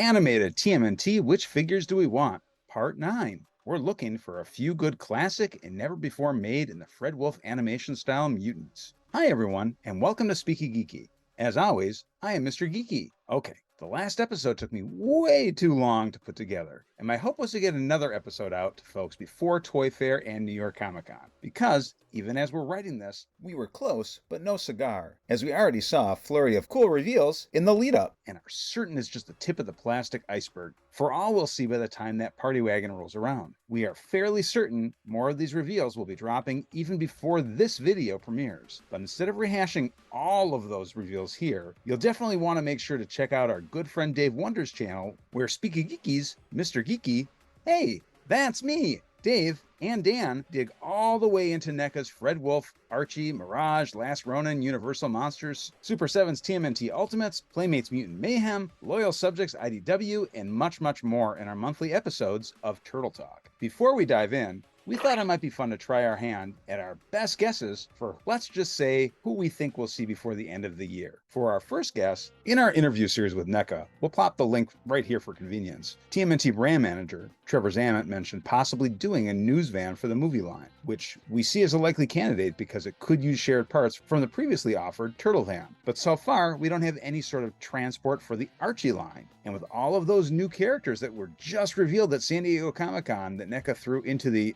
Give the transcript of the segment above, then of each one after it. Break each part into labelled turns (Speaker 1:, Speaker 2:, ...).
Speaker 1: Animated TMNT, which figures do we want? Part 9. We're looking for a few good classic and never before made in the Fred Wolf animation style mutants. Hi everyone, and welcome to SpeekyGeeky. As always, I am Mr.Geek-E. Okay, the last episode took me way too long to put together, and my hope was to get another episode out to folks before Toy Fair and New York Comic Con, because, even as we're writing this, we were close, but no cigar, as we already saw a flurry of cool reveals in the lead-up, and are certain it's just the tip of the plastic iceberg, for all we'll see by the time that party wagon rolls around. We are fairly certain more of these reveals will be dropping even before this video premieres, but instead of rehashing all of those reveals here, you'll definitely want to make sure to check out our good friend Dave Wonder's channel, where SpeekyGeeky's Mr.Geek-E, hey, that's me, Dave, and Dan dig all the way into NECA's Fred Wolf, Archie, Mirage, Last Ronin, Universal Monsters, Super 7's TMNT Ultimates, Playmates Mutant Mayhem, Loyal Subjects IDW, and much, much more in our monthly episodes of Turtle Talk. Before we dive in, we thought it might be fun to try our hand at our best guesses for, let's just say, who we think we'll see before the end of the year. For our first guess, in our interview series with NECA, we'll plop the link right here for convenience. TMNT brand manager Trevor Zammit mentioned possibly doing a news van for the movie line, which we see as a likely candidate because it could use shared parts from the previously offered Turtle Van. But so far, we don't have any sort of transport for the Archie line. And with all of those new characters that were just revealed at San Diego Comic-Con that NECA threw into the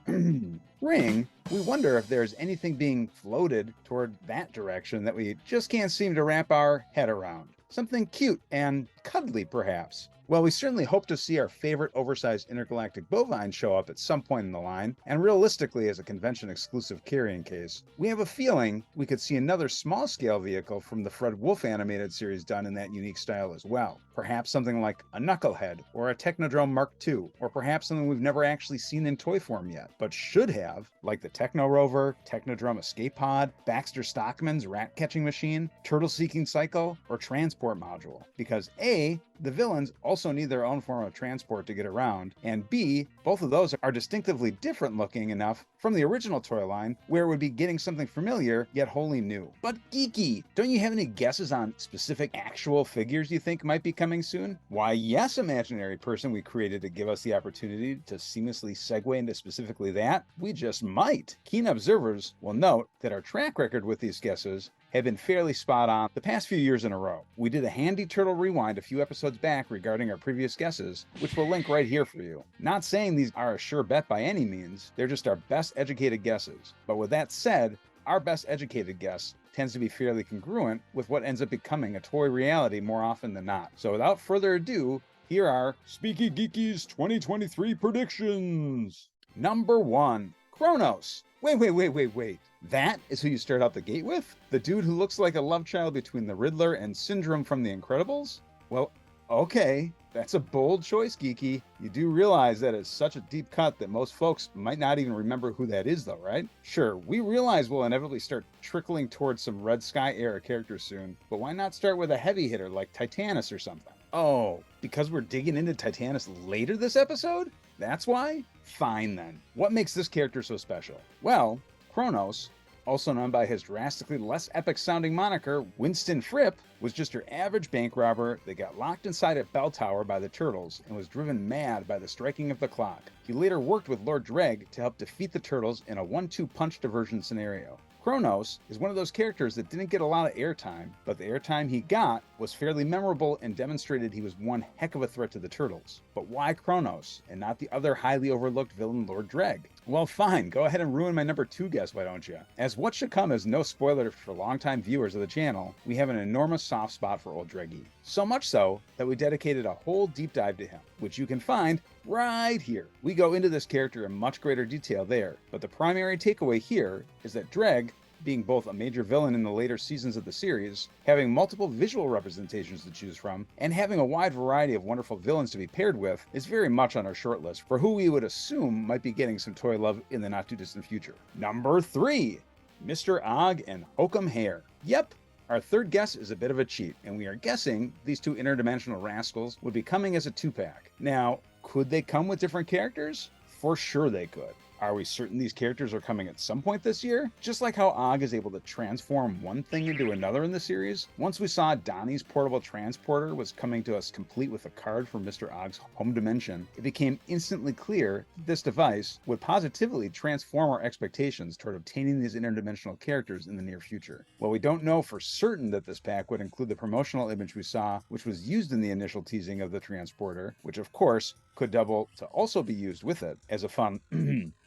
Speaker 1: ring, we wonder if there's anything being floated toward that direction that we just can't seem to wrap our head around. Something cute and cuddly, perhaps. Well, we certainly hope to see our favorite oversized intergalactic bovine show up at some point in the line, and realistically as a convention-exclusive carrying case. We have a feeling we could see another small-scale vehicle from the Fred Wolf animated series done in that unique style as well. Perhaps something like a Knucklehead, or a Technodrome Mark II, or perhaps something we've never actually seen in toy form yet, but should have, like the Techno Rover, Technodrome Escape Pod, Baxter Stockman's rat-catching machine, Turtle-Seeking Cycle, or Transport Module. Because A, the villains also need their own form of transport to get around, and B, both of those are distinctively different looking enough from the original toy line where it would be getting something familiar yet wholly new. But geeky, don't you have any guesses on specific actual figures you think might be coming soon? Why yes, imaginary person we created to give us the opportunity to seamlessly segue into specifically that, we just might. Keen observers will note that our track record with these guesses have been fairly spot on the past few years in a row. We did a handy turtle rewind a few episodes back regarding our previous guesses, which we'll link right here for you. Not saying these are a sure bet by any means, they're just our best educated guesses. But with that said, our best educated guess tends to be fairly congruent with what ends up becoming a toy reality more often than not. So without further ado, here are SpeekyGeeky's 2023 predictions. Number 1, Kronos. Wait. That is who you start out the gate with? The dude who looks like a love child between the Riddler and Syndrome from The Incredibles? Well, okay, that's a bold choice, Geeky. You do realize that it's such a deep cut that most folks might not even remember who that is though, right? Sure, we realize we'll inevitably start trickling towards some Red Sky era characters soon, but why not start with a heavy hitter like Titanus or something? Oh, because we're digging into Titanus later this episode? That's why? Fine then. What makes this character so special? Well, Kronos, also known by his drastically less epic sounding moniker, Winston Fripp, was just your average bank robber that got locked inside a bell tower by the Turtles and was driven mad by the striking of the clock. He later worked with Lord Dreg to help defeat the Turtles in a 1-2 punch diversion scenario. Kronos is one of those characters that didn't get a lot of airtime, but the airtime he got was fairly memorable and demonstrated he was one heck of a threat to the Turtles. But why Kronos, and not the other highly overlooked villain Lord Dreg? Well fine, go ahead and ruin my number 2 guess, why don't you? As what should come as no spoiler for longtime viewers of the channel, we have an enormous soft spot for old Dreggy. So much so that we dedicated a whole deep dive to him, which you can find right here. We go into this character in much greater detail there, but the primary takeaway here is that Dreg, being both a major villain in the later seasons of the series, having multiple visual representations to choose from, and having a wide variety of wonderful villains to be paired with, is very much on our shortlist for who we would assume might be getting some toy love in the not too distant future. Number 3, Mr. Og and Hokum Hair. Yep, our third guess is a bit of a cheat, and we are guessing these two interdimensional rascals would be coming as a 2-pack. Now, could they come with different characters? For sure they could. Are we certain these characters are coming at some point this year? Just like how Og is able to transform one thing into another in the series, once we saw Donnie's portable transporter was coming to us complete with a card from Mr. Og's home dimension, it became instantly clear that this device would positively transform our expectations toward obtaining these interdimensional characters in the near future. While we don't know for certain that this pack would include the promotional image we saw, which was used in the initial teasing of the transporter, which of course could double to also be used with it as a fun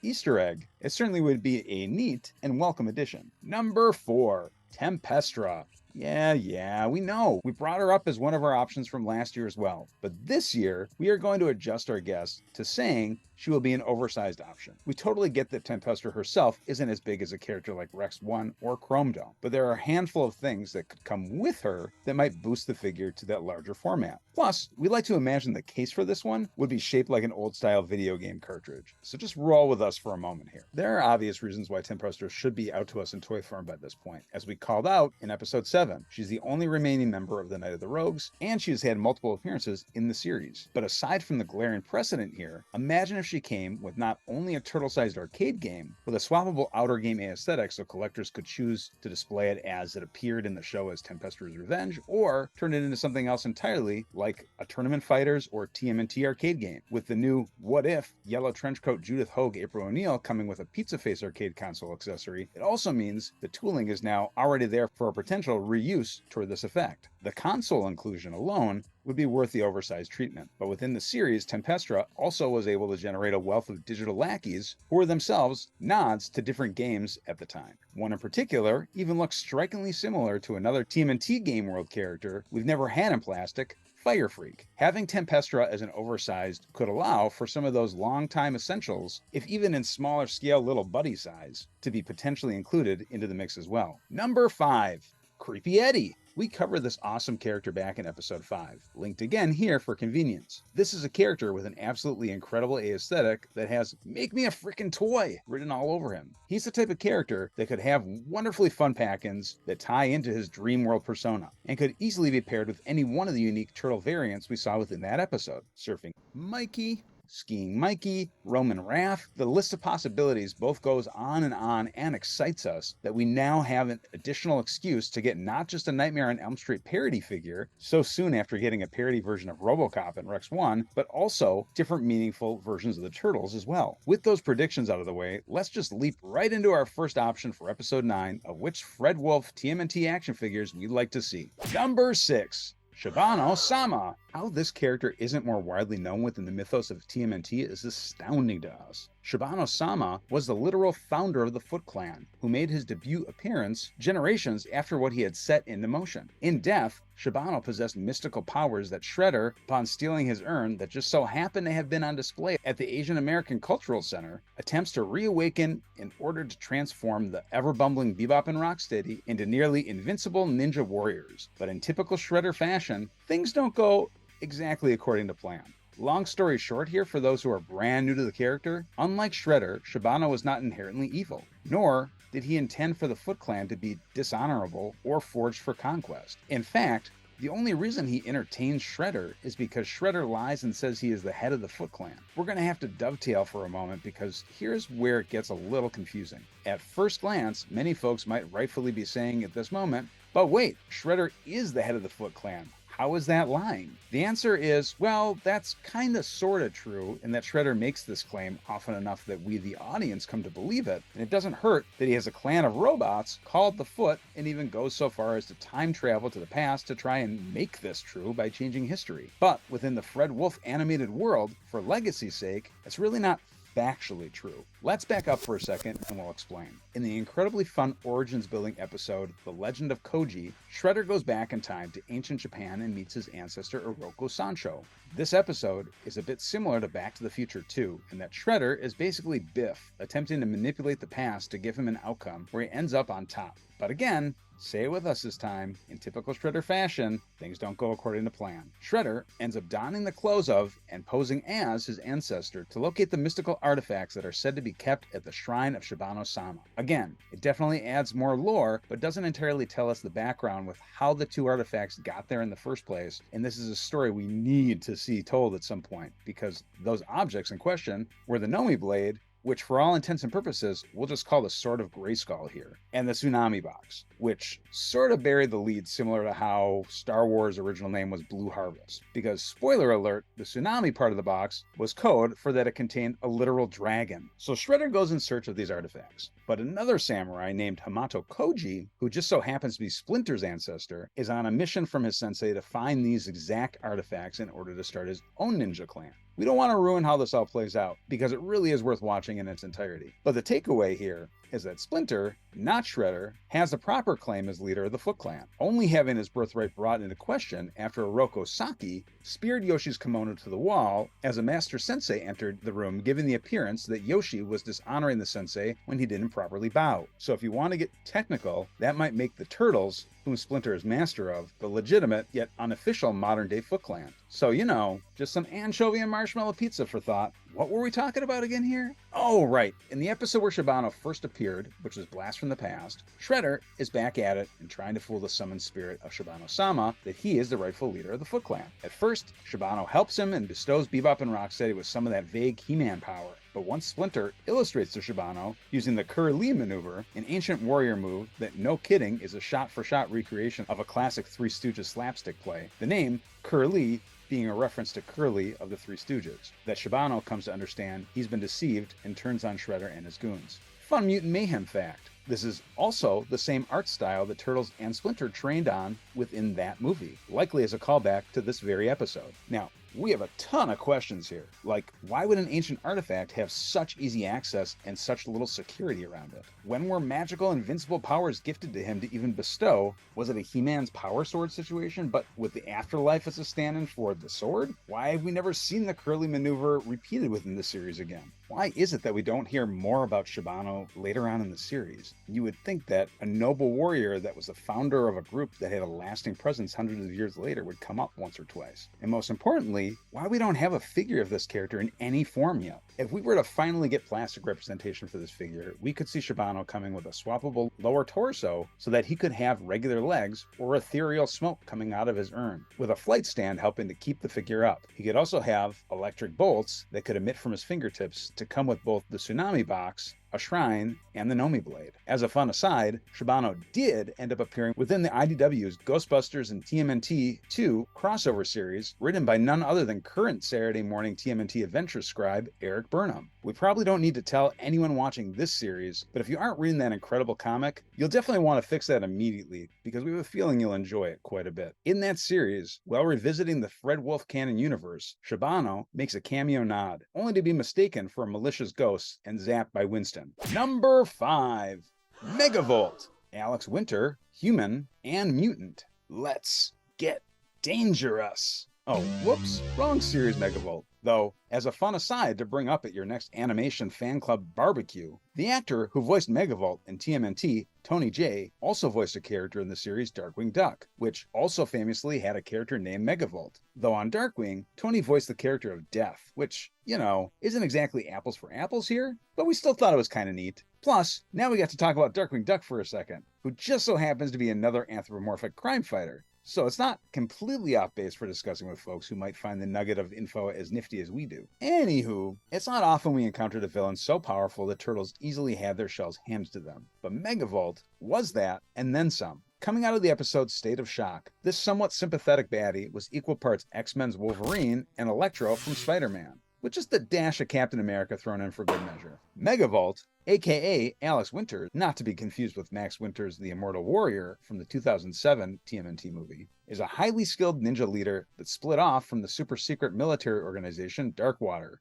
Speaker 1: Easter egg, it certainly would be a neat and welcome addition. Number 4, Tempestra. Yeah, we know. We brought her up as one of our options from last year as well. But this year, we are going to adjust our guess to saying she will be an oversized option. We totally get that Tempestra herself isn't as big as a character like Rex 1 or Chrome Dome, but there are a handful of things that could come with her that might boost the figure to that larger format. Plus, we like to imagine the case for this one would be shaped like an old-style video game cartridge. So just roll with us for a moment here. There are obvious reasons why Tempestra should be out to us in toy form by this point. As we called out in episode 7, she's the only remaining member of the Night of the Rogues, and she has had multiple appearances in the series. But aside from the glaring precedent here, imagine if she came with not only a turtle-sized arcade game, with a swappable outer game aesthetic so collectors could choose to display it as it appeared in the show as Tempestra's Revenge, or turn it into something else entirely, like a Tournament Fighters or TMNT arcade game. With the new What If yellow trenchcoat Judith Hogue April O'Neil coming with a Pizza Face arcade console accessory, it also means the tooling is now already there for a potential reuse toward this effect. The console inclusion alone would be worth the oversized treatment. But within the series, Tempestra also was able to generate a wealth of digital lackeys who were themselves nods to different games at the time. One in particular even looks strikingly similar to another TMNT Game World character we've never had in plastic, Fire Freak. Having Tempestra as an oversized could allow for some of those long-time essentials, if even in smaller scale little buddy size, to be potentially included into the mix as well. Number 5, Creepy Eddie. We covered this awesome character back in episode 5, linked again here for convenience. This is a character with an absolutely incredible aesthetic that has "make me a frickin' toy" written all over him. He's the type of character that could have wonderfully fun pack-ins that tie into his dream world persona, and could easily be paired with any one of the unique turtle variants we saw within that episode. Surfing Mikey, Skiing Mikey, Roman Raph, the list of possibilities both goes on and excites us that we now have an additional excuse to get not just a Nightmare on Elm Street parody figure so soon after getting a parody version of RoboCop and Rex 1, but also different meaningful versions of the Turtles as well. With those predictions out of the way, let's just leap right into our first option for episode 9 of which Fred Wolf TMNT action figures we'd like to see. Number 6. SHIBANO-sama. How this character isn't more widely known within the mythos of TMNT is astounding to us. SHIBANO-sama was the literal founder of the Foot Clan, who made his debut appearance generations after what he had set into motion. In death, Shibano possessed mystical powers that Shredder, upon stealing his urn that just so happened to have been on display at the Asian American Cultural Center, attempts to reawaken in order to transform the ever-bumbling Bebop and Rocksteady into nearly invincible ninja warriors. But in typical Shredder fashion, things don't go exactly according to plan. Long story short here, for those who are brand new to the character, unlike Shredder, Shibano was not inherently evil, nor did he intend for the Foot Clan to be dishonorable or forged for conquest. In fact, the only reason he entertains Shredder is because Shredder lies and says he is the head of the Foot Clan. We're going to have to dovetail for a moment because here's where it gets a little confusing. At first glance, many folks might rightfully be saying at this moment, but wait, Shredder is the head of the Foot Clan. How is that lying? The answer is, well, that's kinda sorta true in that Shredder makes this claim often enough that we, the audience, come to believe it, and it doesn't hurt that he has a clan of robots called the Foot and even goes so far as to time travel to the past to try and make this true by changing history. But within the Fred Wolf animated world, for legacy's sake, it's really not factually true. Let's back up for a second and we'll explain. In the incredibly fun Origins building episode, The Legend of Koji, Shredder goes back in time to ancient Japan and meets his ancestor Oroku Sancho. This episode is a bit similar to Back to the Future 2, in that Shredder is basically Biff, attempting to manipulate the past to give him an outcome where he ends up on top. But again, say it with us this time, in typical Shredder fashion, things don't go according to plan. Shredder ends up donning the clothes of and posing as his ancestor to locate the mystical artifacts that are said to be kept at the shrine of Shibano-sama. Again, it definitely adds more lore, but doesn't entirely tell us the background with how the two artifacts got there in the first place, and this is a story we need to see told at some point, because those objects in question were the Nomi blade which for all intents and purposes, we'll just call the Sword of Grayskull here, and the Tsunami Box, which sort of buried the lead similar to how Star Wars' original name was Blue Harvest, because spoiler alert, the Tsunami part of the box was code for that it contained a literal dragon. So Shredder goes in search of these artifacts, but another samurai named Hamato Koji, who just so happens to be Splinter's ancestor, is on a mission from his sensei to find these exact artifacts in order to start his own ninja clan. We don't want to ruin how this all plays out, because it really is worth watching in its entirety. But the takeaway here is that Splinter, not Shredder, has the proper claim as leader of the Foot Clan, only having his birthright brought into question after Oroku Saki speared Yoshi's kimono to the wall as a master sensei entered the room, giving the appearance that Yoshi was dishonoring the sensei when he didn't properly bow. So if you want to get technical, that might make the Turtles, whom Splinter is master of, the legitimate yet unofficial modern-day Foot Clan. So, you know, just some anchovy and marshmallow pizza for thought. What were we talking about again here? Oh, right. In the episode where SHIBANO first appeared, which was Blast from the Past, Shredder is back at it and trying to fool the summoned spirit of SHIBANO-sama that he is the rightful leader of the Foot Clan. At first, SHIBANO helps him and bestows Bebop and Rocksteady with some of that vague He-Man power. But once Splinter illustrates to SHIBANO using the Curly maneuver, an ancient warrior move that, no kidding, is a shot-for-shot recreation of a classic Three Stooges slapstick play, the name Curly being a reference to Curly of the Three Stooges, that SHIBANO comes to understand he's been deceived and turns on Shredder and his goons. Fun mutant mayhem fact. This is also the same art style that Turtles and Splinter trained on within that movie, likely as a callback to this very episode. Now, we have a ton of questions here, like why would an ancient artifact have such easy access and such little security around it? When were magical invincible powers gifted to him to even bestow? Was it a He-Man's power sword situation, but with the afterlife as a stand-in for the sword? Why have we never seen the Curly maneuver repeated within the series again? Why is it that we don't hear more about SHIBANO later on in the series? You would think that a noble warrior that was the founder of a group that had a lasting presence hundreds of years later would come up once or twice. And most importantly, why we don't have a figure of this character in any form yet. If we were to finally get plastic representation for this figure, we could see SHIBANO coming with a swappable lower torso so that he could have regular legs or ethereal smoke coming out of his urn, with a flight stand helping to keep the figure up. He could also have electric bolts that could emit from his fingertips to come with both the Tsunami Box, a shrine, and the Nomi Blade. As a fun aside, SHIBANO did end up appearing within the IDW's Ghostbusters and TMNT 2 crossover series, written by none other than current Saturday morning TMNT Adventure scribe Eric Burnham. We probably don't need to tell anyone watching this series, but if you aren't reading that incredible comic, you'll definitely want to fix that immediately, because we have a feeling you'll enjoy it quite a bit. In that series, while revisiting the Fred Wolf canon universe, SHIBANO makes a cameo nod, only to be mistaken for a malicious ghost and zapped by Winston. Number 5. Megavolt. Alex Winter, human and mutant. Let's get dangerous. Oh, whoops, wrong series Megavolt. Though, as a fun aside to bring up at your next animation fan club barbecue, the actor who voiced Megavolt in TMNT, Tony Jay, also voiced a character in the series Darkwing Duck, which also famously had a character named Megavolt. Though on Darkwing, Tony voiced the character of Death, which, you know, isn't exactly apples for apples here, but we still thought it was kind of neat. Plus, now we got to talk about Darkwing Duck for a second, who just so happens to be another anthropomorphic crime fighter. So it's not completely off base for discussing with folks who might find the nugget of info as nifty as we do. Anywho, it's not often we encountered a villain so powerful that Turtles easily had their shells handed to them. But Megavolt was that, and then some. Coming out of the episode State of Shock, this somewhat sympathetic baddie was equal parts X-Men's Wolverine and Electro from Spider-Man, with just a dash of Captain America thrown in for good measure. Megavolt, aka Alex Winter, not to be confused with Max Winter's The Immortal Warrior from the 2007 TMNT movie, is a highly skilled ninja leader that split off from the super secret military organization Darkwater.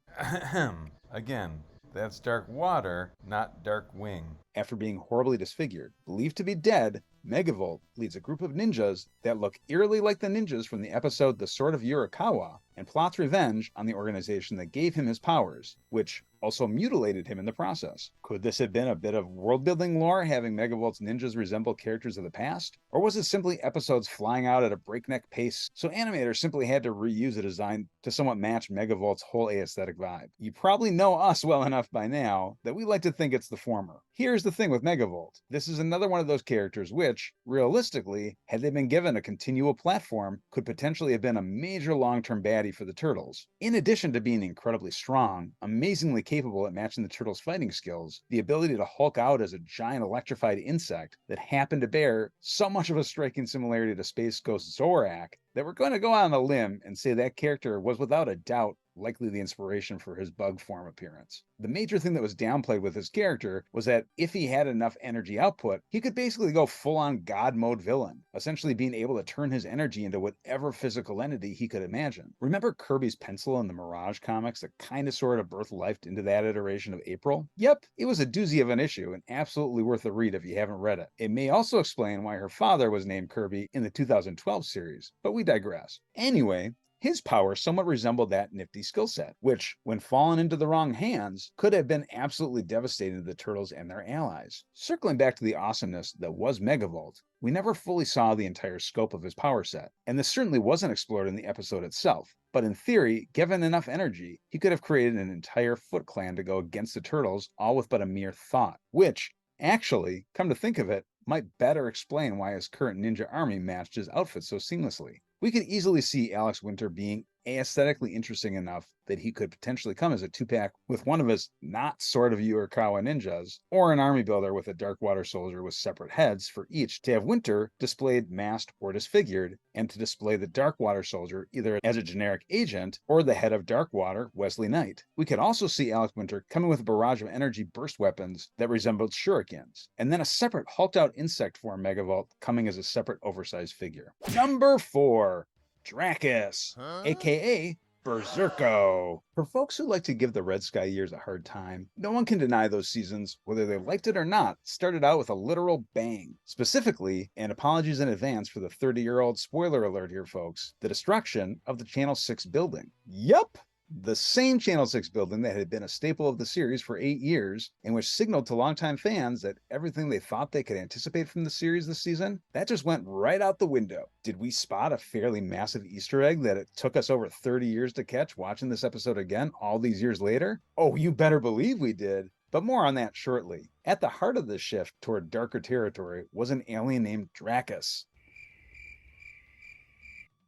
Speaker 2: Again, that's Dark Water, not Dark Wing.
Speaker 1: After being horribly disfigured, believed to be dead, Megavolt leads a group of ninjas that look eerily like the ninjas from the episode The Sword of Yurikawa, and plots revenge on the organization that gave him his powers, which also mutilated him in the process. Could this have been a bit of world-building lore, having Megavolt's ninjas resemble characters of the past? Or was it simply episodes flying out at a breakneck pace, so animators simply had to reuse a design to somewhat match Megavolt's whole aesthetic vibe? You probably know us well enough by now that we like to think it's the former. Here's the thing with Megavolt. This is another one of those characters which, realistically, had they been given a continual platform, could potentially have been a major long-term baddie ready for the turtles. In addition to being incredibly strong, amazingly capable at matching the turtles' fighting skills, the ability to Hulk out as a giant electrified insect that happened to bear so much of a striking similarity to Space Ghost Zorak that we're going to go out on a limb and say that character was without a doubt likely the inspiration for his bug form appearance. The major thing that was downplayed with his character was that if he had enough energy output, he could basically go full-on god mode villain, essentially being able to turn his energy into whatever physical entity he could imagine. Remember Kirby's pencil in the Mirage comics that kind of sort of birthed life into that iteration of April? Yep, it was a doozy of an issue and absolutely worth a read if you haven't read it. It may also explain why her father was named Kirby in the 2012 series, but we digress. Anyway, his power somewhat resembled that nifty skill set, which, when fallen into the wrong hands, could have been absolutely devastating to the Turtles and their allies. Circling back to the awesomeness that was Megavolt, we never fully saw the entire scope of his power set, and this certainly wasn't explored in the episode itself. But in theory, given enough energy, he could have created an entire Foot Clan to go against the Turtles, all with but a mere thought, which, actually, come to think of it, might better explain why his current ninja army matched his outfit so seamlessly. We could easily see Alex Winter being aesthetically interesting enough that he could potentially come as a two-pack with one of his not Sword of Yuurikawa ninjas, or an army builder with a Dark Water soldier with separate heads for each, to have Winter displayed masked or disfigured, and to display the Dark Water soldier either as a generic agent or the head of Dark Water, Wesley Knight. We could also see Alex Winter coming with a barrage of energy burst weapons that resembled shurikens, and then a separate hulked-out insect form Megavolt coming as a separate oversized figure. Number 4. DRAKUS, aka BERSERKO. For folks who like to give the Red Sky years a hard time, no one can deny those seasons, whether they liked it or not, started out with a literal bang. Specifically, and apologies in advance for the 30-year-old spoiler alert here, folks, the destruction of the Channel 6 building. Yup! The same Channel 6 building that had been a staple of the series for 8 years, and which signaled to longtime fans that everything they thought they could anticipate from the series this season, that just went right out the window. Did we spot a fairly massive Easter egg that it took us over 30 years to catch watching this episode again all these years later? Oh, you better believe we did. But more on that shortly. At the heart of this shift toward darker territory was an alien named DRAKUS.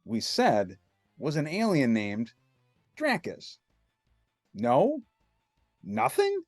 Speaker 1: We said, was an alien named DRAKUS. No? Nothing?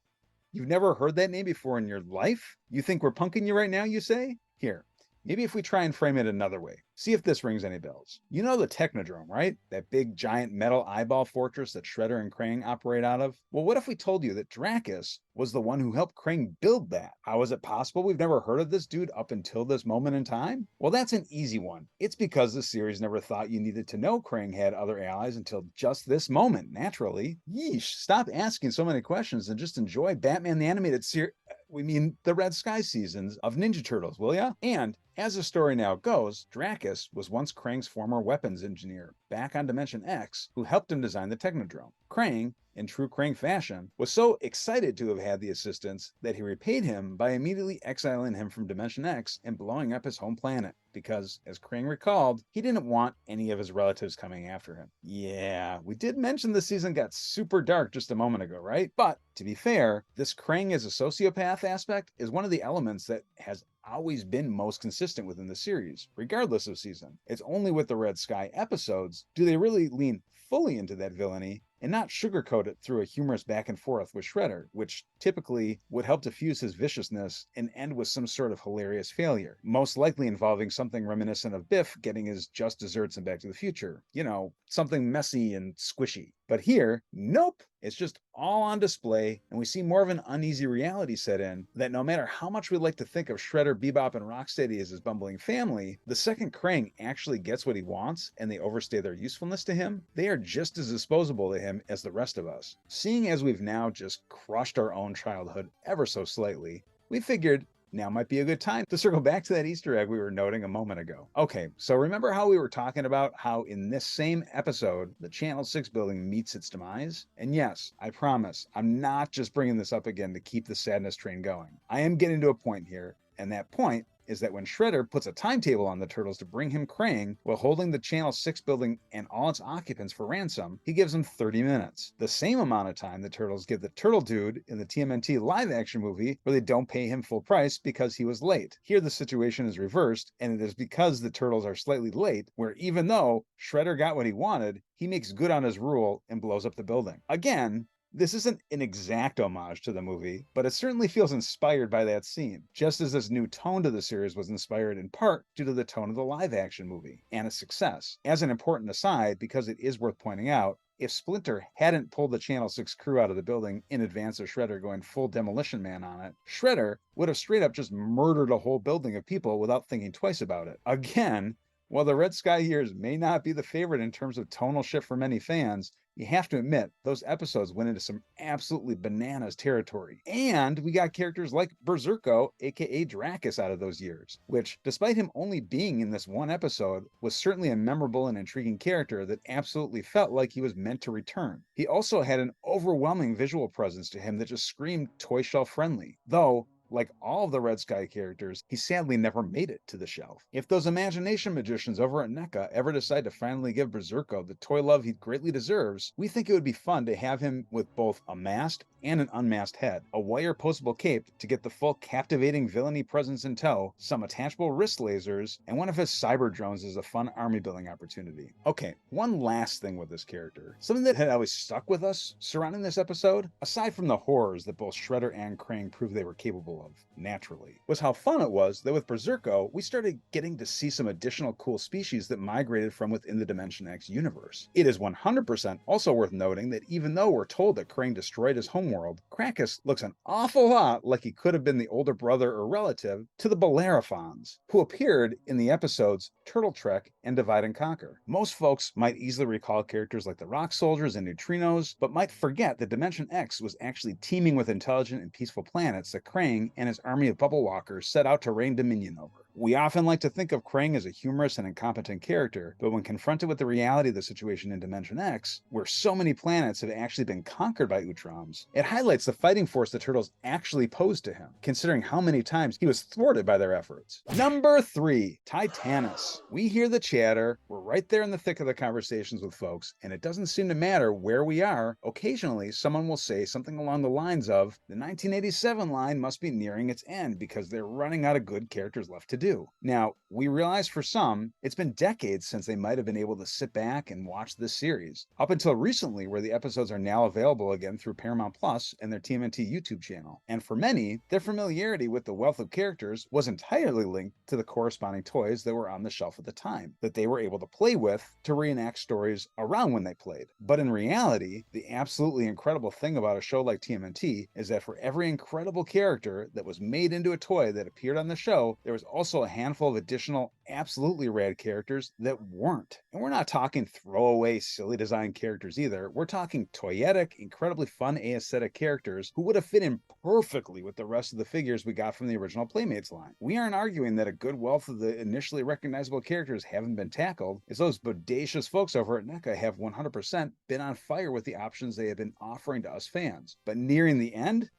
Speaker 1: You've never heard that name before in your life? You think we're punking you right now, you say? Here, maybe if we try and frame it another way. See if this rings any bells. You know the Technodrome, right? That big giant metal eyeball fortress that Shredder and Krang operate out of? Well, what if we told you that DRAKUS was the one who helped Krang build that? How is it possible we've never heard of this dude up until this moment in time? Well, that's an easy one. It's because the series never thought you needed to know Krang had other allies until just this moment, naturally. Yeesh, stop asking so many questions and just enjoy Batman the Animated Series. The Red Sky seasons of Ninja Turtles, will ya? And, as the story now goes, DRAKUS was once Krang's former weapons engineer back on Dimension X who helped him design the Technodrome. Krang, in true Krang fashion, was so excited to have had the assistance that he repaid him by immediately exiling him from Dimension X and blowing up his home planet, because, as Krang recalled, he didn't want any of his relatives coming after him. Yeah, we did mention the season got super dark just a moment ago, right? But, to be fair, this Krang as a sociopath aspect is one of the elements that has always been most consistent within the series, regardless of season. It's only with the Red Sky episodes do they really lean fully into that villainy and not sugarcoat it through a humorous back and forth with Shredder, which typically would help diffuse his viciousness and end with some sort of hilarious failure, most likely involving something reminiscent of Biff getting his just desserts in Back to the Future. You know, something messy and squishy. But here, nope, it's just all on display, and we see more of an uneasy reality set in that no matter how much we like to think of Shredder, Bebop, and Rocksteady as his bumbling family, the second Krang actually gets what he wants and they overstay their usefulness to him, they are just as disposable to him as the rest of us. Seeing as we've now just crushed our own childhood ever so slightly, we figured now might be a good time to circle back to that Easter egg we were noting a moment ago. Okay, so remember how we were talking about how in this same episode, the Channel 6 building meets its demise? And yes, I promise, I'm not just bringing this up again to keep the sadness train going. I am getting to a point here And that point is that when Shredder puts a timetable on the Turtles to bring him Krang while holding the Channel 6 building and all its occupants for ransom, he gives them 30 minutes. The same amount of time the Turtles give the Turtle Dude in the TMNT live-action movie where they don't pay him full price because he was late. Here the situation is reversed, and it is because the Turtles are slightly late, where even though Shredder got what he wanted, he makes good on his rule and blows up the building. Again, this isn't an exact homage to the movie, but it certainly feels inspired by that scene, just as this new tone to the series was inspired in part due to the tone of the live-action movie, and its success. As an important aside, because it is worth pointing out, if Splinter hadn't pulled the Channel 6 crew out of the building in advance of Shredder going full Demolition Man on it, Shredder would have straight up just murdered a whole building of people without thinking twice about it. Again, while the Red Sky years may not be the favorite in terms of tonal shift for many fans, you have to admit, those episodes went into some absolutely bananas territory. And we got characters like BERSERKO, aka DRAKUS, out of those years, which, despite him only being in this one episode, was certainly a memorable and intriguing character that absolutely felt like he was meant to return. He also had an overwhelming visual presence to him that just screamed toy shelf friendly, though like all of the Red Sky characters, he sadly never made it to the shelf. If those imagination magicians over at NECA ever decide to finally give BERSERKO the toy love he greatly deserves, we think it would be fun to have him with both a masked and an unmasked head, a wire postable cape to get the full captivating villainy presence in tow, some attachable wrist lasers, and one of his cyber drones as a fun army building opportunity. Okay, one last thing with this character. Something that had always stuck with us surrounding this episode, aside from the horrors that both Shredder and Krang proved they were capable of, naturally, was how fun it was that with BERSERKO, we started getting to see some additional cool species that migrated from within the Dimension X universe. It is 100% also worth noting that even though we're told that Krang destroyed his homeworld, DRAKUS looks an awful lot like he could have been the older brother or relative to the Bellerophons, who appeared in the episodes Turtle Trek and Divide and Conquer. Most folks might easily recall characters like the Rock Soldiers and Neutrinos, but might forget that Dimension X was actually teeming with intelligent and peaceful planets that Krang and his army of bubble walkers set out to reign dominion over. We often like to think of Krang as a humorous and incompetent character, but when confronted with the reality of the situation in Dimension X, where so many planets have actually been conquered by Utroms, it highlights the fighting force the Turtles actually posed to him, considering how many times he was thwarted by their efforts. Number 3, TITANUS. We hear the chatter, we're right there in the thick of the conversations with folks, and it doesn't seem to matter where we are. Occasionally, someone will say something along the lines of, the 1987 line must be nearing its end because they're running out of good characters left to do. Now, we realize for some, it's been decades since they might have been able to sit back and watch this series, up until recently where the episodes are now available again through Paramount Plus and their TMNT YouTube channel. And for many, their familiarity with the wealth of characters was entirely linked to the corresponding toys that were on the shelf at the time, that they were able to play with to reenact stories around when they played. But in reality, the absolutely incredible thing about a show like TMNT is that for every incredible character that was made into a toy that appeared on the show, there was also a handful of additional absolutely rad characters that weren't. And we're not talking throwaway silly design characters either. We're talking toyetic, incredibly fun aesthetic characters who would have fit in perfectly with the rest of the figures we got from the original Playmates line. We aren't arguing that a good wealth of the initially recognizable characters haven't been tackled, as those bodacious folks over at NECA have 100% been on fire with the options they have been offering to us fans. But nearing the end,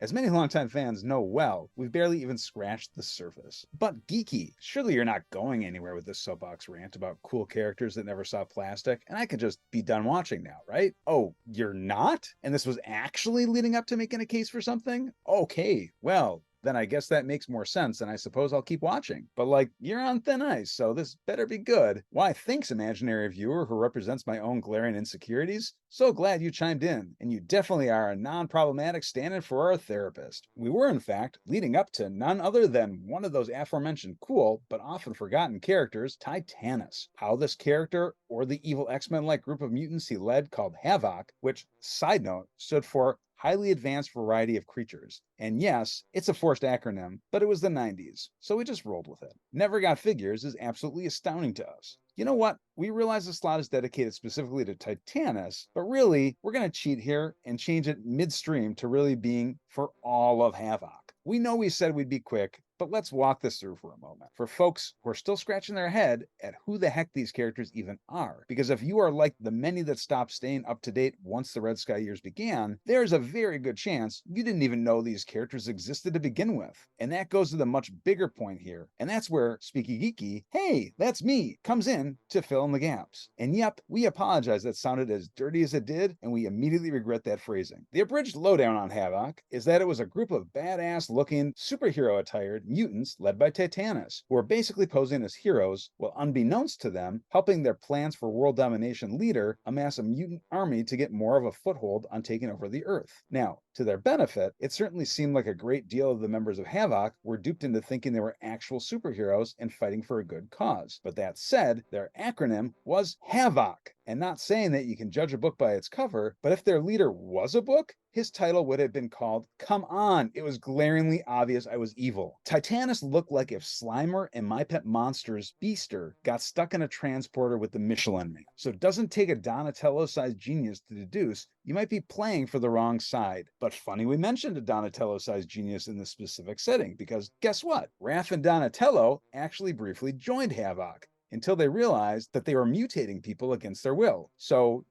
Speaker 1: as many longtime fans know well, we've barely even scratched the surface. But Geeky, surely you're not going anywhere with this soapbox rant about cool characters that never saw plastic, and I could just be done watching now, right? Oh, you're not? And this was actually leading up to making a case for something? Okay, well, then I guess that makes more sense, and I suppose I'll keep watching. But like, you're on thin ice, so this better be good. Why, thanks, imaginary viewer who represents my own glaring insecurities. So glad you chimed in, and you definitely are a non-problematic stand-in for our therapist. We were, in fact, leading up to none other than one of those aforementioned cool, but often forgotten characters, TITANUS. How this character, or the evil X-Men-like group of mutants he led called H.A.V.O.C, which, side note, stood for Highly Advanced Variety of Creatures. And yes, it's a forced acronym, but it was the 90s, so we just rolled with it. Never got figures is absolutely astounding to us. You know what? We realize the slot is dedicated specifically to TITANUS, but really, we're going to cheat here and change it midstream to really being for all of H.A.V.O.C. We know we said we'd be quick, But let's walk this through for a moment. For folks who are still scratching their head at who the heck these characters even are, because if you are like the many that stopped staying up to date once the Red Sky years began, there's a very good chance you didn't even know these characters existed to begin with. And that goes to the much bigger point here, and that's where SpeekyGeeky, hey, that's me, comes in to fill in the gaps. And yep, we apologize that sounded as dirty as it did, and we immediately regret that phrasing. The abridged lowdown on H.A.V.O.C is that it was a group of badass looking, superhero attired mutants led by TITANUS, who are basically posing as heroes, while unbeknownst to them, helping their plans for world domination leader amass a mutant army to get more of a foothold on taking over the Earth. Now, to their benefit, it certainly seemed like a great deal of the members of H.A.V.O.C were duped into thinking they were actual superheroes and fighting for a good cause. But that said, their acronym was H.A.V.O.C. And not saying that you can judge a book by its cover, but if their leader was a book, his title would have been called, Come On, It Was Glaringly Obvious I Was Evil. Titanus looked like if Slimer and My Pet Monster's Beaster got stuck in a transporter with the Michelin Man. So it doesn't take a Donatello-sized genius to deduce you might be playing for the wrong side. But funny we mentioned a Donatello-sized genius in this specific setting, because guess what? Raph and Donatello actually briefly joined H.A.V.O.C. until they realized that they were mutating people against their will. So,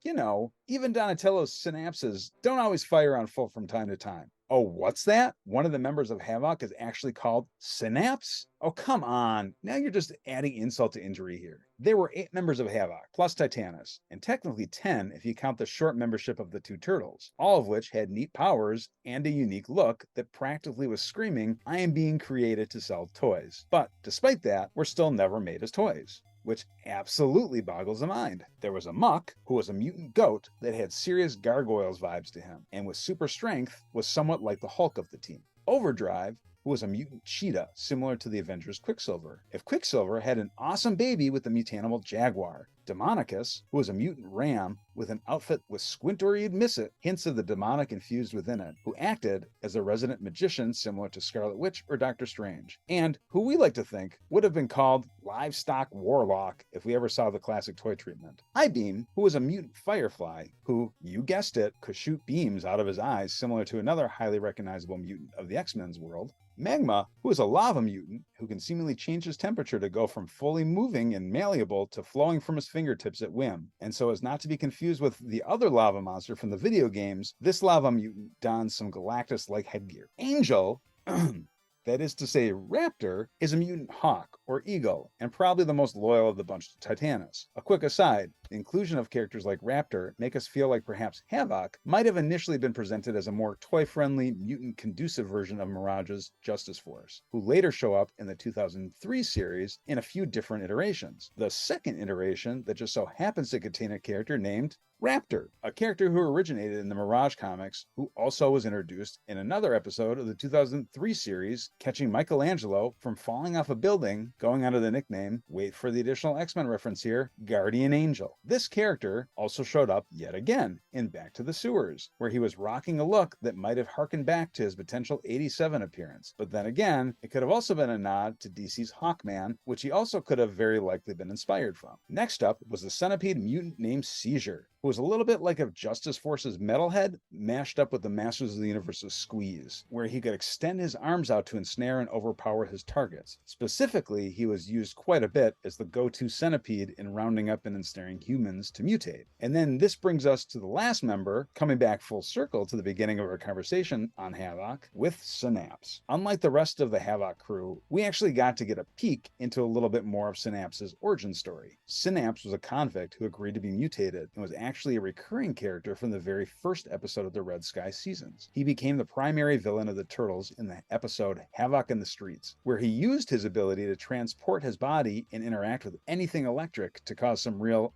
Speaker 1: even Donatello's synapses don't always fire on full from time to time. Oh, what's that? One of the members of H.A.V.O.C is actually called Synapse? Oh, come on. Now you're just adding insult to injury here. There were 8 members of H.A.V.O.C, plus Titanus, and technically 10 if you count the short membership of the 2 turtles, all of which had neat powers and a unique look that practically was screaming, I am being created to sell toys. But despite that, we're still never made as toys, which absolutely boggles the mind. There was a Muck, who was a mutant goat that had serious Gargoyles vibes to him, and with super strength was somewhat like the Hulk of the team. Overdrive, who was a mutant cheetah, similar to the Avengers' Quicksilver. If Quicksilver had an awesome baby with the mutanimal Jaguar. Demonicus, who was a mutant ram with an outfit with squint or you'd miss it, hints of the demonic infused within it, who acted as a resident magician similar to Scarlet Witch or Doctor Strange, and who we like to think would have been called Livestock Warlock if we ever saw the classic toy treatment. I-Beam, who was a mutant firefly, who, you guessed it, could shoot beams out of his eyes similar to another highly recognizable mutant of the X-Men's world. Magma, who is a lava mutant who can seemingly change his temperature to go from fully moving and malleable to flowing from his fingertips at whim. And so as not to be confused with the other lava monster from the video games, this lava mutant dons some Galactus-like headgear. Angel, that is to say Raptor, is a mutant hawk or eagle, and probably the most loyal of the bunch to Titanus. A quick aside, the inclusion of characters like Raptor make us feel like perhaps H.A.V.O.C might have initially been presented as a more toy-friendly, mutant-conducive version of Mirage's Justice Force, who later show up in the 2003 series in a few different iterations. The second iteration that just so happens to contain a character named Raptor, a character who originated in the Mirage comics, who also was introduced in another episode of the 2003 series, catching Michelangelo from falling off a building, going under the nickname, wait for the additional X-Men reference here, Guardian Angel. This character also showed up yet again in Back to the Sewers, where he was rocking a look that might have harkened back to his potential 87 appearance. But then again, it could have also been a nod to DC's Hawkman, which he also could have very likely been inspired from. Next up was the centipede mutant named Seizure, who was a little bit like if Justice Force's Metalhead mashed up with the Masters of the Universe's Squeeze, where he could extend his arms out to ensnare and overpower his targets. Specifically, he was used quite a bit as the go-to centipede in rounding up and ensnaring humans to mutate. And then this brings us to the last member, coming back full circle to the beginning of our conversation on H.A.V.O.C, with Synapse. Unlike the rest of the H.A.V.O.C crew, we actually got to get a peek into a little bit more of Synapse's origin story. Synapse was a convict who agreed to be mutated and was actually a recurring character from the very first episode of the Red Sky seasons. He became the primary villain of the Turtles in the episode H.A.V.O.C in the Streets, where he used his ability to transport his body and interact with anything electric to cause some real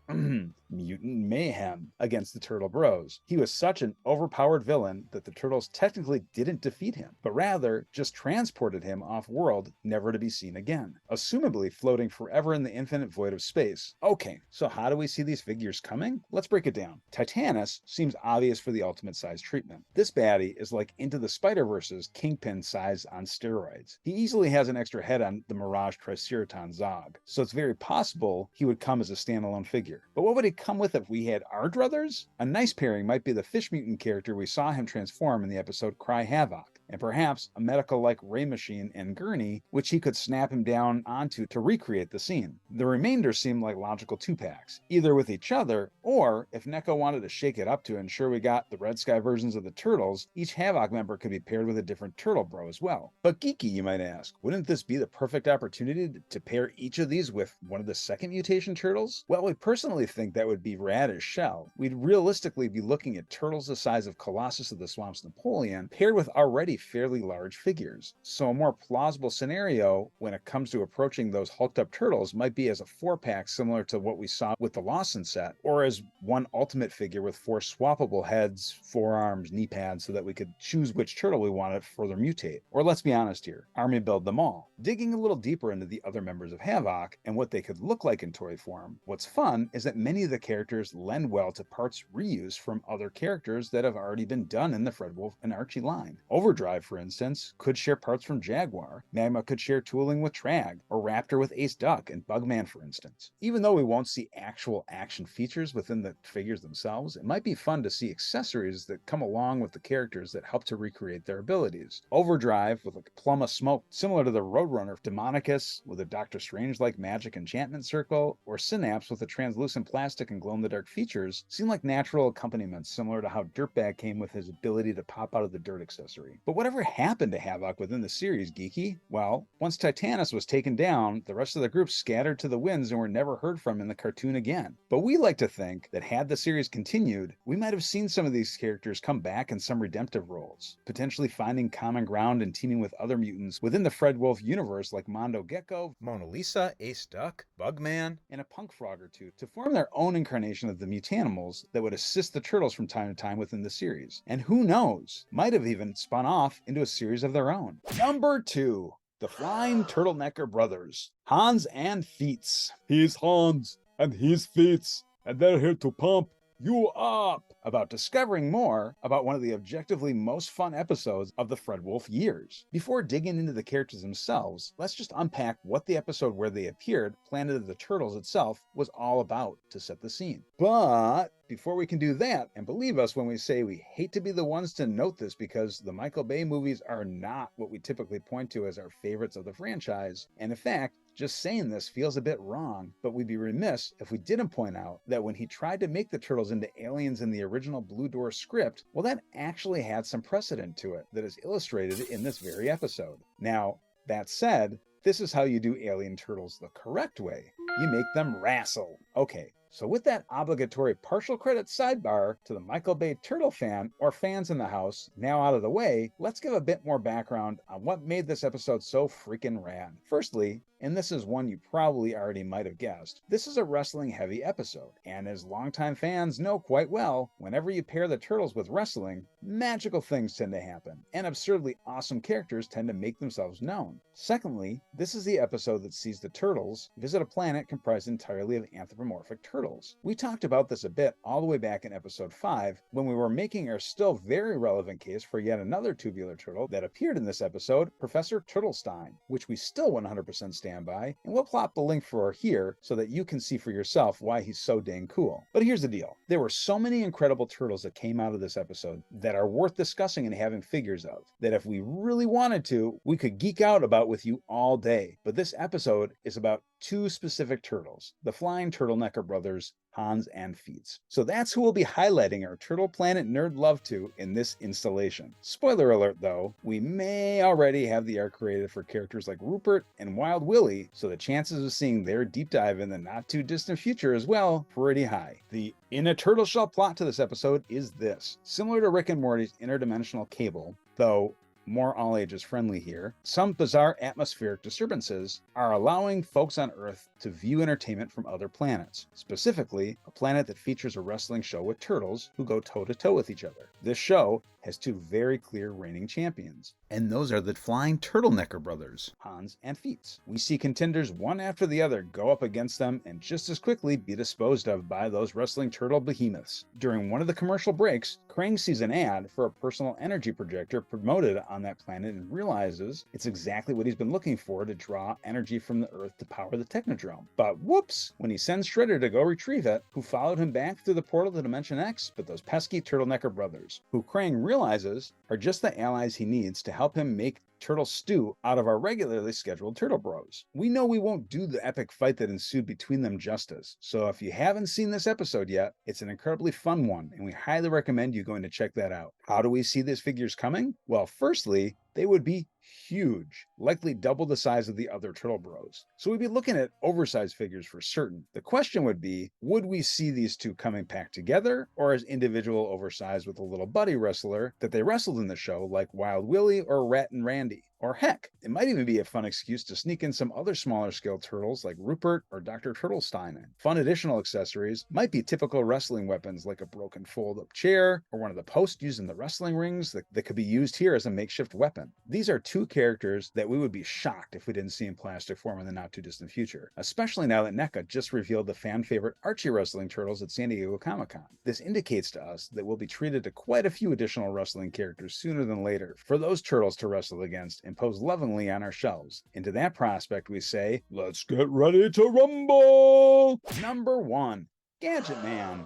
Speaker 1: mutant mayhem against the Turtle Bros. He was such an overpowered villain that the Turtles technically didn't defeat him, but rather just transported him off-world, never to be seen again, assumably floating forever in the infinite void of space. Okay, so how do we see these figures coming? Let's break it down. Titanus seems obvious for the ultimate size treatment. This baddie is like Into the Spider-Verse's Kingpin size on steroids. He easily has an extra head on the Mirage Triceraton Zog, so it's very possible he would come as a standalone figure. But what would he come with if we had our druthers? A nice pairing might be the fish mutant character we saw him transform in the episode Cry Havoc. and perhaps a medical like ray machine and gurney, which he could snap him down onto to recreate the scene. The remainder seemed like logical 2-packs, either with each other, or if NECA wanted to shake it up to ensure we got the Red Sky versions of the Turtles, each H.A.V.O.C member could be paired with a different Turtle Bro as well. But Geeky, you might ask, wouldn't this be the perfect opportunity to pair each of these with one of the second mutation turtles? Well, we personally think that would be rad as shell. We'd realistically be looking at turtles the size of Colossus of the Swamp's Napoleon, paired with already fairly large figures. So a more plausible scenario when it comes to approaching those hulked up turtles might be as a 4-pack similar to what we saw with the Lawson set, or as one ultimate figure with 4 swappable heads, forearms, knee pads, so that we could choose which turtle we wanted to further mutate. Or let's be honest here, army build them all. Digging a little deeper into the other members of H.A.V.O.C and what they could look like in toy form, what's fun is that many of the characters lend well to parts reuse from other characters that have already been done in the Fred Wolf and Archie line. Overdrive, for instance, could share parts from Jaguar, Magma could share tooling with Trag, or Raptor with Ace Duck and Bugman, for instance. Even though we won't see actual action features within the figures themselves, it might be fun to see accessories that come along with the characters that help to recreate their abilities. Overdrive with a plum of smoke similar to the Roadrunner, Demonicus with a Doctor Strange-like magic enchantment circle, or Synapse with a translucent plastic and glow-in-the-dark features seem like natural accompaniments similar to how Dirtbag came with his ability to pop out of the dirt accessory. But whatever happened to H.A.V.O.C within the series, Geeky? Well, once TITANUS was taken down, the rest of the group scattered to the winds and were never heard from in the cartoon again. But we like to think that had the series continued, we might have seen some of these characters come back in some redemptive roles, potentially finding common ground and teaming with other mutants within the Fred Wolf universe like Mondo Gecko, Mona Lisa, Ace Duck, Bugman, and a punk frog or two to form their own incarnation of the Mutanimals that would assist the Turtles from time to time within the series. And who knows, might have even spun off into a series of their own. Number 2. The Flying Turtlenecker Brothers, Hans and FITZ. He's Hans, and he's FITZ, and they're here to pump you up! About discovering more about one of the objectively most fun episodes of the Fred Wolf years. Before digging into the characters themselves, let's just unpack what the episode where they appeared, Planet of the Turtles itself, was all about to set the scene. But before we can do that, and believe us when we say we hate to be the ones to note this because the Michael Bay movies are not what we typically point to as our favorites of the franchise, and in fact, just saying this feels a bit wrong, but we'd be remiss if we didn't point out that when he tried to make the Turtles into aliens in the original Blue Door script, well, that actually had some precedent to it that is illustrated in this very episode. Now, that said, this is how you do alien turtles the correct way. You make them wrestle. Okay, so with that obligatory partial credit sidebar to the Michael Bay turtle fan or fans in the house now out of the way, let's give a bit more background on what made this episode so freaking rad. Firstly, and this is one you probably already might have guessed, this is a wrestling heavy episode, and as longtime fans know quite well, whenever you pair the Turtles with wrestling, magical things tend to happen, and absurdly awesome characters tend to make themselves known. Secondly, this is the episode that sees the Turtles visit a planet comprised entirely of anthropomorphic turtles. We talked about this a bit all the way back in episode 5, when we were making our still very relevant case for yet another tubular turtle that appeared in this episode, Professor Turtlestein, which we still 100% stand by, and we'll plop the link for her here so that you can see for yourself why he's so dang cool. But here's the deal. There were so many incredible turtles that came out of this episode that are worth discussing and having figures of, that if we really wanted to, we could geek out about with you all day. But this episode is about 2 specific turtles, the Flying Turtlenecker Brothers, Hans and FITZ. So that's who we'll be highlighting our Turtle Planet nerd love to in this installation. Spoiler alert though, we may already have the art created for characters like Rupert and Wild Willie, so the chances of seeing their deep dive in the not too distant future as well, pretty high. The In a Turtle Shell plot to this episode is this. Similar to Rick and Morty's interdimensional cable, though more all ages friendly here, some bizarre atmospheric disturbances are allowing folks on Earth to view entertainment from other planets, specifically a planet that features a wrestling show with turtles who go toe-to-toe with each other. This show has 2 very clear reigning champions, and those are the Flying Turtlenecker Brothers, Hans and FITZ. We see contenders one after the other go up against them and just as quickly be disposed of by those wrestling turtle behemoths. During one of the commercial breaks, Krang sees an ad for a personal energy projector promoted on that planet and realizes it's exactly what he's been looking for to draw energy from the Earth to power the Technodrome. But whoops, when he sends Shredder to go retrieve it, who followed him back through the portal to Dimension X but those pesky Turtlenecker brothers, who Krang realizes are just the allies he needs to help him make turtle stew out of our regularly scheduled Turtle Bros. We know we won't do the epic fight that ensued between them justice, so if you haven't seen this episode yet, it's an incredibly fun one, and we highly recommend you going to check that out. How do we see these figures coming? Well, firstly, they would be huge, likely double the size of the other Turtle Bros. So we'd be looking at oversized figures for certain. The question would be, would we see these two coming packed together, or as individual oversized with a little buddy wrestler that they wrestled in the show, like Wild Willie or Rat and Randy? Or heck, it might even be a fun excuse to sneak in some other smaller scale turtles like Rupert or Dr. Turtlestein. Fun additional accessories might be typical wrestling weapons like a broken fold-up chair or one of the posts used in the wrestling rings that could be used here as a makeshift weapon. These are two characters that we would be shocked if we didn't see in plastic form in the not too distant future, especially now that NECA just revealed the fan favorite Archie wrestling turtles at San Diego Comic-Con. This indicates to us that we'll be treated to quite a few additional wrestling characters sooner than later for those turtles to wrestle against and pose lovingly on our shelves. And to that prospect we say, let's get ready to rumble! Number 1, Gadget Man.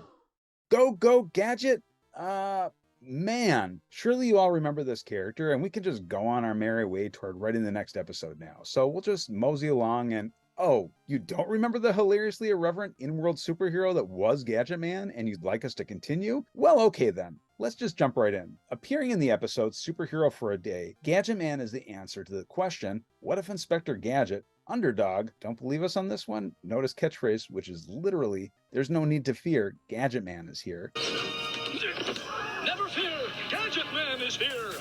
Speaker 1: Go Gadget! Man, surely you all remember this character, and we can just go on our merry way toward writing the next episode now. So we'll just mosey along and oh, you don't remember the hilariously irreverent in-world superhero that was Gadget Man and you'd like us to continue? Well, okay then. Let's just jump right in. Appearing in the episode Superhero for a Day, Gadget Man is the answer to the question, what if Inspector Gadget, underdog, don't believe us on this one? Notice catchphrase, which is literally, there's no need to fear, Gadget Man is here.
Speaker 3: Never fear, Gadget Man is here!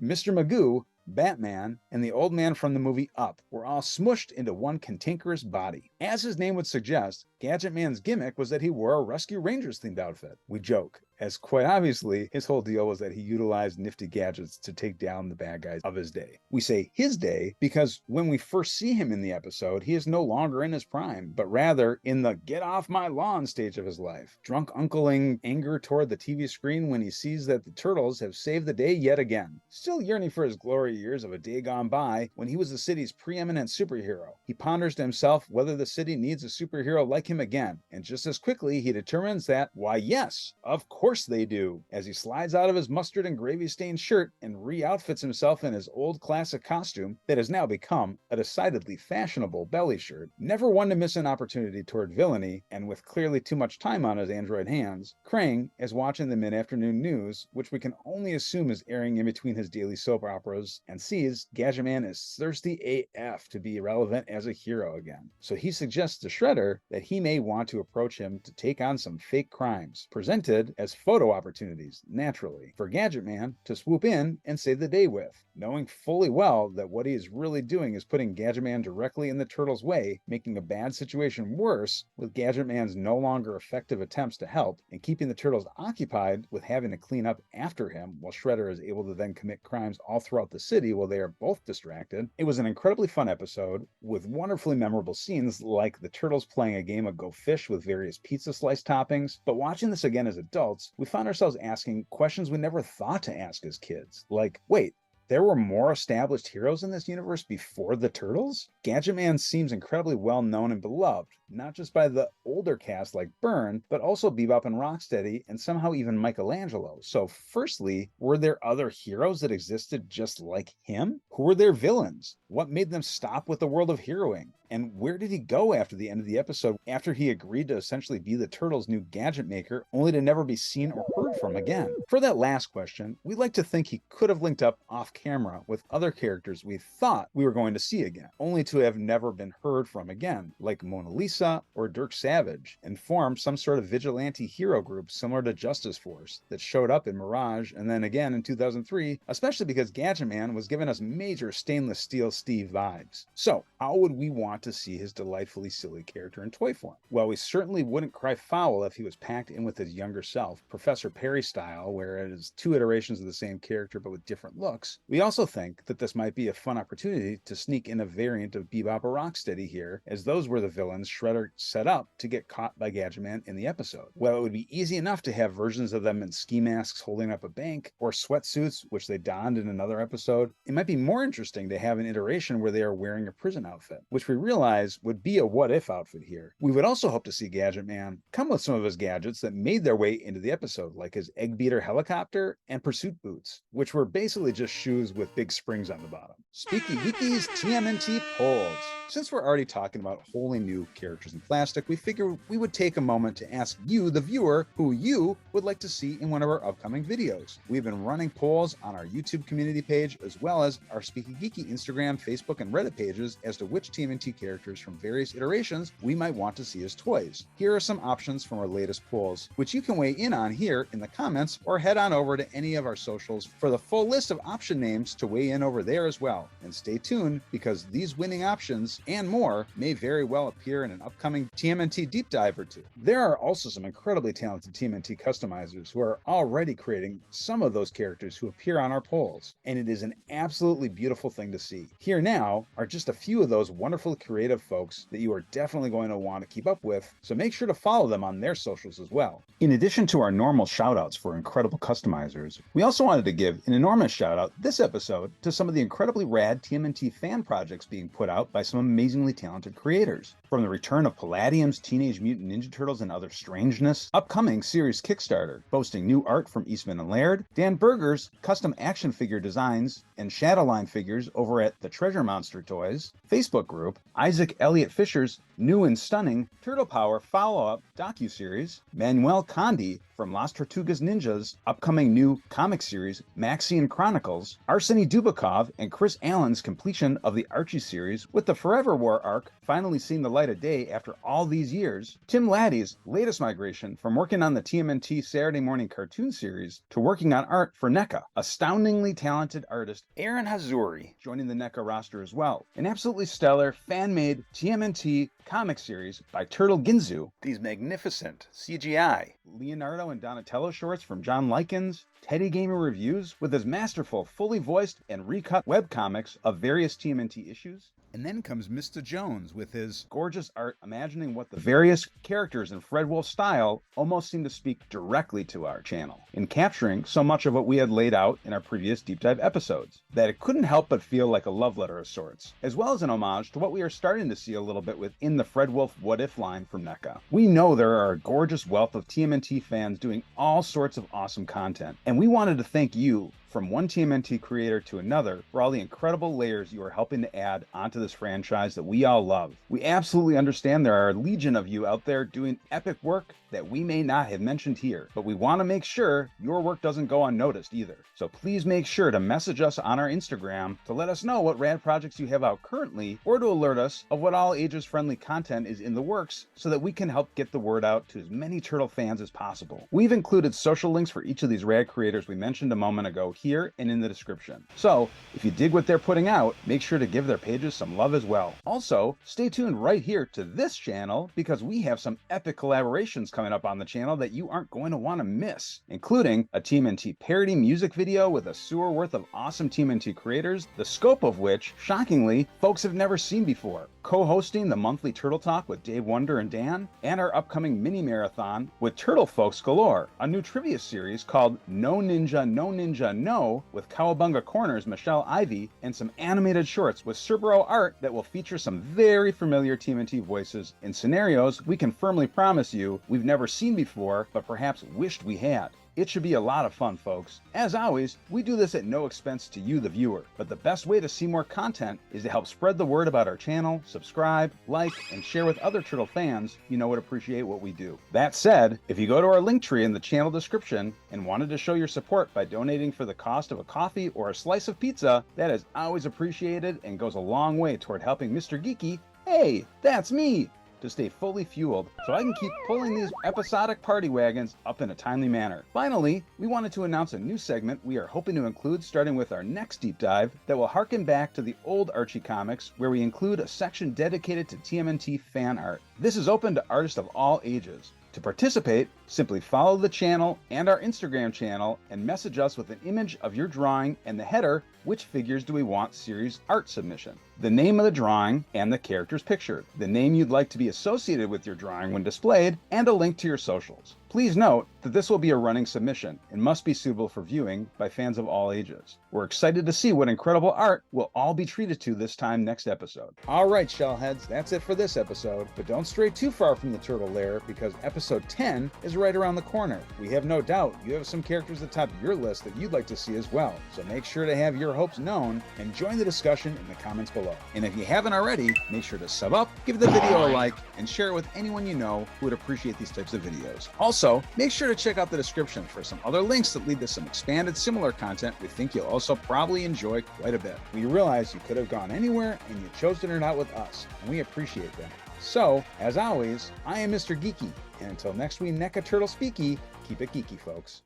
Speaker 1: Mr. Magoo, Batman, and the old man from the movie Up were all smushed into one cantankerous body. As his name would suggest, Gadget Man's gimmick was that he wore a Rescue Rangers themed outfit. We joke, as quite obviously his whole deal was that he utilized nifty gadgets to take down the bad guys of his day. We say his day because when we first see him in the episode, he is no longer in his prime, but rather in the get off my lawn stage of his life. Drunk uncling anger toward the TV screen when he sees that the Turtles have saved the day yet again. Still yearning for his glory years of a day gone by when he was the city's preeminent superhero. He ponders to himself whether the city needs a superhero like him again, and just as quickly he determines that, why yes, of course they do, as he slides out of his mustard and gravy stained shirt and re-outfits himself in his old classic costume that has now become a decidedly fashionable belly shirt. Never one to miss an opportunity toward villainy, and with clearly too much time on his android hands, Krang is watching the mid-afternoon news, which we can only assume is airing in between his daily soap operas, and sees Gadget Man is thirsty AF to be relevant as a hero again. So he suggests to Shredder that he may want to approach him to take on some fake crimes, presented as photo opportunities, naturally, for Gadget Man to swoop in and save the day with, knowing fully well that what he is really doing is putting Gadget Man directly in the Turtles' way, making a bad situation worse with Gadget Man's no longer effective attempts to help, and keeping the Turtles occupied with having to clean up after him, while Shredder is able to then commit crimes all throughout the city while they are both distracted. It was an incredibly fun episode, with wonderfully memorable scenes like the Turtles playing a game of Go Fish with various pizza slice toppings, but watching this again as adults, we found ourselves asking questions we never thought to ask as kids. Like, wait, there were more established heroes in this universe before the Turtles? Gadget Man seems incredibly well known and beloved, not just by the older cast like Byrne, but also Bebop and Rocksteady, and somehow even Michelangelo. So firstly, were there other heroes that existed just like him? Who were their villains? What made them stop with the world of heroing? And where did he go after the end of the episode, after he agreed to essentially be the Turtles' new gadget maker, only to never be seen or heard from again? For that last question, we like to think he could have linked up off camera with other characters we thought we were going to see again, only to have never been heard from again, like Mona Lisa or Dirk Savage, and formed some sort of vigilante hero group similar to Justice Force that showed up in Mirage and then again in 2003, especially because Gadget Man was giving us major stainless steel Steve vibes. So, how would we want want to see his delightfully silly character in toy form. While we certainly wouldn't cry foul if he was packed in with his younger self, Professor Perry style, where it is 2 iterations of the same character but with different looks, we also think that this might be a fun opportunity to sneak in a variant of Bebop or Rocksteady here, as those were the villains Shredder set up to get caught by Gadget Man in the episode. While it would be easy enough to have versions of them in ski masks holding up a bank, or sweatsuits, which they donned in another episode, it might be more interesting to have an iteration where they are wearing a prison outfit, which we realize would be a what-if outfit here. We would also hope to see Gadget Man come with some of his gadgets that made their way into the episode, like his egg beater helicopter and pursuit boots, which were basically just shoes with big springs on the bottom. SpeekyGeeky's TMNT Polls. Since we're already talking about wholly new characters in plastic, we figured we would take a moment to ask you, the viewer, who you would like to see in one of our upcoming videos. We've been running polls on our YouTube community page, as well as our SpeekyGeeky Instagram, Facebook, and Reddit pages as to which TMNT characters from various iterations we might want to see as toys. Here are some options from our latest polls, which you can weigh in on here in the comments, or head on over to any of our socials for the full list of option names to weigh in over there as well. And stay tuned, because these winning options and more may very well appear in an upcoming TMNT deep dive or two. There are also some incredibly talented TMNT customizers who are already creating some of those characters who appear on our polls, and it is an absolutely beautiful thing to see. Here now are just a few of those wonderful creative folks that you are definitely going to want to keep up with, so make sure to follow them on their socials as well. In addition to our normal shoutouts for incredible customizers, we also wanted to give an enormous shout out this episode to some of the incredibly rad TMNT fan projects being put out by some amazingly talented creators. From the return of Palladium's Teenage Mutant Ninja Turtles and Other Strangeness, upcoming series Kickstarter, boasting new art from Eastman and Laird, Dan Berger's custom action figure designs and Shadowline figures over at the Treasure Monster Toys, Facebook group, Isaac Elliott Fisher's new and stunning Turtle Power follow-up docuseries, Manuel Condi from Las Tortugas Ninja's upcoming new comic series Maxian Chronicles, Arseny Dubikov and Chris Allen's completion of the Archie series with the Forever War arc finally seeing the light of day after all these years, Tim Laddie's latest migration from working on the TMNT Saturday morning cartoon series to working on art for NECA, astoundingly talented artist Aaron Hazuri joining the NECA roster as well, an absolutely stellar fan-made TMNT comic series by Turtle Ginzu, these magnificent CGI Leonardo and Donatello shorts from John Likens, Teddy Gamer reviews with his masterful, fully voiced and recut webcomics of various TMNT issues. And then comes Mr. Jones with his gorgeous art imagining what the various characters in Fred Wolf style almost seem to speak directly to our channel, in capturing so much of what we had laid out in our previous deep dive episodes, that it couldn't help but feel like a love letter of sorts, as well as an homage to what we are starting to see a little bit within the Fred Wolf What If line from NECA. We know there are a gorgeous wealth of TMNT fans doing all sorts of awesome content, and we wanted to thank you, from one TMNT creator to another, for all the incredible layers you are helping to add onto this franchise that we all love. We absolutely understand there are a legion of you out there doing epic work that we may not have mentioned here, but we want to make sure your work doesn't go unnoticed either. So please make sure to message us on our Instagram to let us know what rad projects you have out currently, or to alert us of what all ages friendly content is in the works, so that we can help get the word out to as many Turtle fans as possible. We've included social links for each of these rad creators we mentioned a moment ago here and in the description. So if you dig what they're putting out, make sure to give their pages some love as well. Also, stay tuned right here to this channel, because we have some epic collaborations coming up on the channel that you aren't going to want to miss, including a TMNT parody music video with a sewer worth of awesome TMNT creators, the scope of which, shockingly, folks have never seen before, co-hosting the monthly Turtle Talk with Dave Wonder and Dan, and our upcoming mini marathon with Turtle Folks Galore, a new trivia series called No Ninja, No Ninja, No, with Cowabunga Corner's Michelle Ivy, and some animated shorts with Cerbero art that will feature some very familiar TMNT voices in scenarios we can firmly promise you we've never seen before, but perhaps wished we had. It should be a lot of fun, folks. As always, we do this at no expense to you, the viewer, but the best way to see more content is to help spread the word about our channel, subscribe, like, and share with other Turtle fans you know would appreciate what we do. That said, if you go to our link tree in the channel description and wanted to show your support by donating for the cost of a coffee or a slice of pizza, that is always appreciated and goes a long way toward helping Mr. Geek-E, hey, that's me, to stay fully fueled so I can keep pulling these episodic party wagons up in a timely manner. Finally, we wanted to announce a new segment we are hoping to include starting with our next deep dive that will harken back to the old Archie comics, where we include a section dedicated to TMNT fan art. This is open to artists of all ages. To participate, simply follow the channel and our Instagram channel and message us with an image of your drawing and the header, "Which figures do we want?" series art submission. The name of the drawing and the characters pictured, the name you'd like to be associated with your drawing when displayed, and a link to your socials. Please note that this will be a running submission and must be suitable for viewing by fans of all ages. We're excited to see what incredible art we'll all be treated to this time next episode. All right, Shellheads, that's it for this episode, but don't stray too far from the turtle lair because episode 10 is right around the corner. We have no doubt you have some characters at the top of your list that you'd like to see as well, so make sure to have your hopes known and join the discussion in the comments below. And if you haven't already, make sure to sub up, give the video a like, and share it with anyone you know who would appreciate these types of videos. Also, make sure to check out the description for some other links that lead to some expanded similar content we think you'll also probably enjoy quite a bit. We realize you could have gone anywhere and you chose to nerd out with us, and we appreciate that. So, as always, I am Mr. Geeky, and until next we NECA Turtle Speaky, keep it geeky, folks.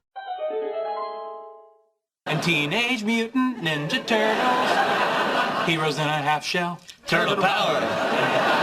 Speaker 4: And Teenage Mutant Ninja Turtles, heroes in a half shell, turtle power.